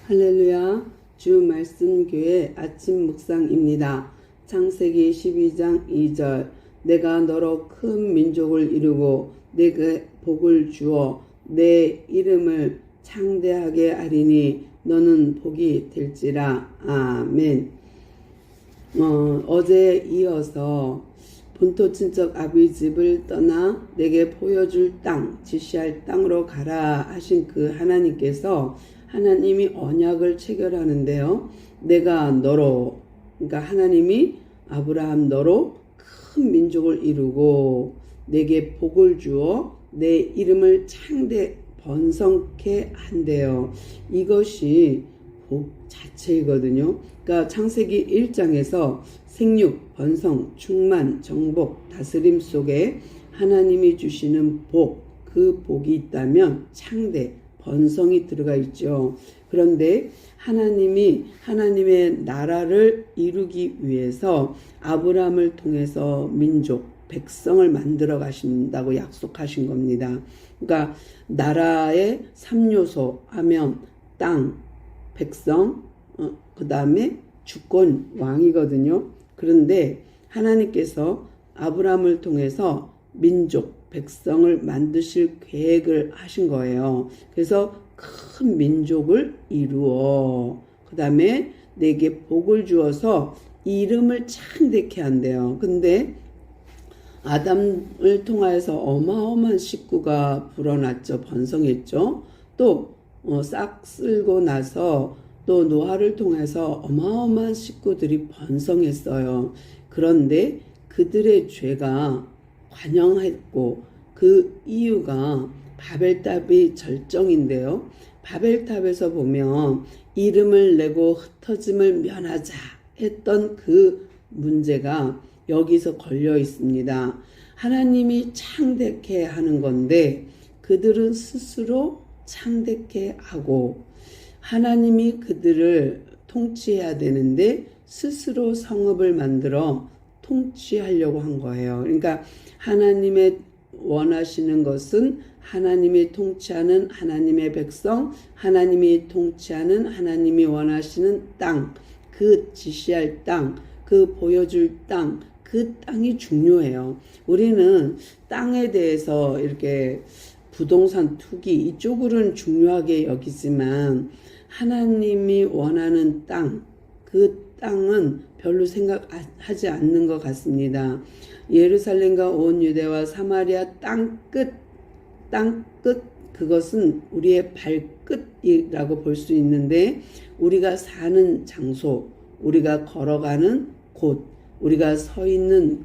할렐루야. 주 말씀 교회 아침 묵상입니다. 창세기 12장 2절. 내가 너로 큰 민족을 이루고 내게 복을 주어 내 이름을 창대하게 하리니 너는 복이 될지라. 아멘. 어제 이어서 본토 친척 아비 집을 떠나 내게 보여줄 땅, 지시할 땅으로 가라 하신 그 하나님께서 하나님이 언약을 체결하는데요. 내가 너로, 그러니까 하나님이 아브라함 너로 큰 민족을 이루고 내게 복을 주어 내 이름을 창대 번성케 한대요. 이것이 복 자체이거든요. 그러니까 창세기 1장에서 생육, 번성, 충만, 정복, 다스림 속에 하나님이 주시는 복, 그 복이 있다면 창대, 번성이 들어가 있죠. 그런데 하나님이 하나님의 나라를 이루기 위해서 아브라함을 통해서 민족, 백성을 만들어 가신다고 약속하신 겁니다. 그러니까 나라의 3요소 하면 땅, 백성, 그 다음에 주권, 왕이거든요. 그런데 하나님께서 아브라함을 통해서 민족, 백성을 만드실 계획을 하신 거예요. 그래서 큰 민족을 이루어 그 다음에 내게 복을 주어서 이름을 창대케 한대요. 근데 아담을 통하여서 어마어마한 식구가 불어났죠. 번성했죠. 또 싹 쓸고 나서 또 노아를 통해서 어마어마한 식구들이 번성했어요. 그런데 그들의 죄가 관영했고 그 이유가 바벨탑이 절정인데요. 바벨탑에서 보면 이름을 내고 흩어짐을 면하자 했던 그 문제가 여기서 걸려 있습니다. 하나님이 창대케 하는 건데 그들은 스스로 창대케 하고 하나님이 그들을 통치해야 되는데 스스로 성읍을 만들어 통치하려고 한 거예요. 그러니까 하나님의 원하시는 것은 하나님이 통치하는 하나님의 백성, 하나님이 통치하는 하나님이 원하시는 땅, 그 지시할 땅, 그 보여줄 땅, 그 땅이 중요해요. 우리는 땅에 대해서 이렇게 부동산 투기 이쪽으로는 중요하게 여기지만 하나님이 원하는 땅, 그 땅은 별로 생각하지 않는 것 같습니다. 예루살렘과 온 유대와 사마리아 땅끝 그것은 우리의 발끝이라고 볼 수 있는데 우리가 사는 장소, 우리가 걸어가는 곳, 우리가 서 있는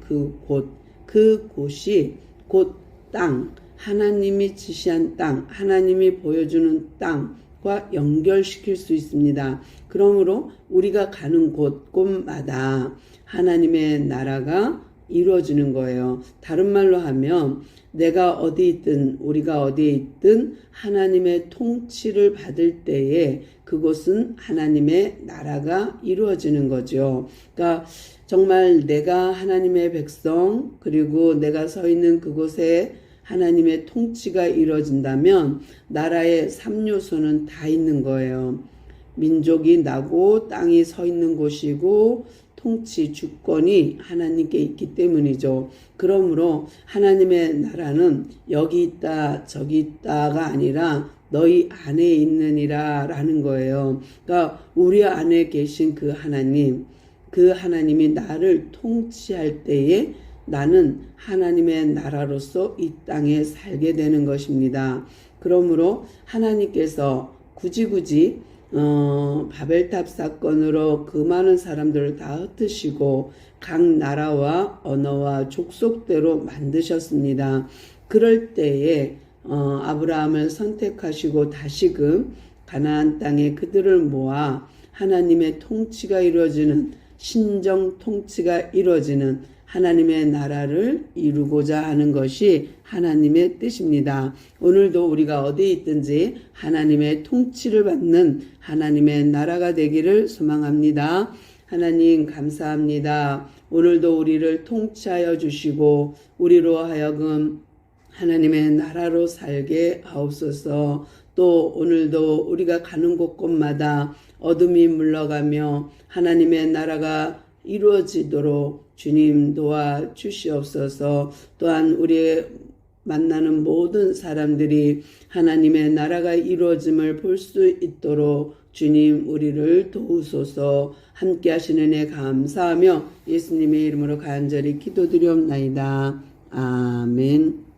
그곳이 곧 땅, 하나님이 지시한 땅, 하나님이 보여주는 땅과 연결시킬 수 있습니다. 그러므로 우리가 가는 곳마다 하나님의 나라가 이루어지는 거예요. 다른 말로 하면 내가 어디 있든 우리가 어디에 있든 하나님의 통치를 받을 때에 그곳은 하나님의 나라가 이루어지는 거죠. 그러니까 정말 내가 하나님의 백성 그리고 내가 서 있는 그곳에 하나님의 통치가 이루어진다면 나라의 3요소는 다 있는 거예요. 민족이 나고 땅이 서 있는 곳이고 통치 주권이 하나님께 있기 때문이죠. 그러므로 하나님의 나라는 여기 있다 저기 있다가 아니라 너희 안에 있느니라 라는 거예요. 그러니까 우리 안에 계신 그 하나님이 나를 통치할 때에 나는 하나님의 나라로서 이 땅에 살게 되는 것입니다. 그러므로 하나님께서 굳이 바벨탑 사건으로 그 많은 사람들을 다 흩으시고 각 나라와 언어와 족속대로 만드셨습니다. 그럴 때에 아브라함을 선택하시고 다시금 가나안 땅에 그들을 모아 하나님의 통치가 이루어지는 신정 통치가 이루어지는 하나님의 나라를 이루고자 하는 것이 하나님의 뜻입니다. 오늘도 우리가 어디에 있든지 하나님의 통치를 받는 하나님의 나라가 되기를 소망합니다. 하나님 감사합니다. 오늘도 우리를 통치하여 주시고 우리로 하여금 하나님의 나라로 살게 하옵소서. 또 오늘도 우리가 가는 곳곳마다 어둠이 물러가며 하나님의 나라가 이루어지도록 주님 도와주시옵소서. 또한 우리의 만나는 모든 사람들이 하나님의 나라가 이루어짐을 볼 수 있도록 주님 우리를 도우소서. 함께 하시는 은혜 감사하며 예수님의 이름으로 간절히 기도드리옵나이다. 아멘.